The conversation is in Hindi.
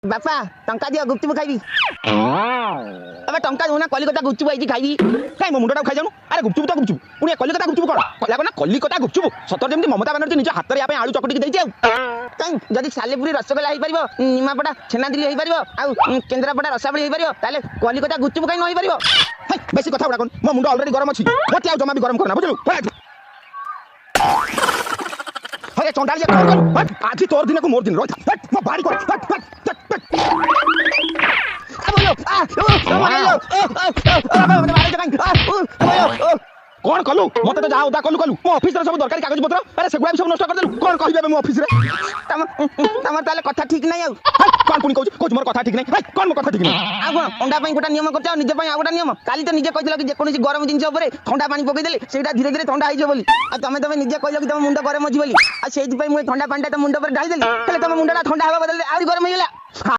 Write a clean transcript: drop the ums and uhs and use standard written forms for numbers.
बापा टंका दियो गुपचुप खाइबी अबे टंका दो ना कलिकता गुपचुप आइजी खाइबी काई मो मुंडा खाइ जानु अरे गुपचुप तो गुपचुप पुनी कलिकता गुपचुप कोन कहला ना कलिकता गुपचुप सतर जेमति ममता बनर्जी निज हाथ रे या आलू चकटी देइछि काई जदी सालेपुरी रसगोल्ला हेइ परिबो निमापड़ा छेनादिली हेइ परिबो आ केंद्रापड़ा रसाबली हेइ परिबो ताले कलिकता गुपचुप काई न हेइ परिबो बेसी कथा उडा कोन मो मुंडा ऑलरेडी गरम अछि मते आ जमा भी गरम करना बुझलु अरे चंडाल जे कर आज तोर दिन को मोर दिन रोता मो बाड़ी कर कौन कलु मत तो जाओ कलु कलु मो ऑफिस रे सब दरकारी कागज पत्र अरे सेगुडा भी सब नष्ट कर देलु कौन कहबे मो ऑफिस रे तमर ताले कथा ठीक नै आ कौन पुनी कहू मोर कथा ठीक नै कौन मो कथा ठीक नै आ कोन अंडा पई गोटा नियम करछ निजे पई आ गोटा नियम काली तो निजे कहदिला कि जे कोनसी गरम जिंस ऊपर ठंडा पानी पकई देले सेटा धीरे धीरे ठंडा होई जे बोली आ तमे निजे कहलो कि तम मुंडा गरम अछि बोली आ सेति पई मु ठंडा पानी तो मुंडा पर ढाई देली तले तम मुंडा ठंडा हवा बदल आ गरम होई गेला।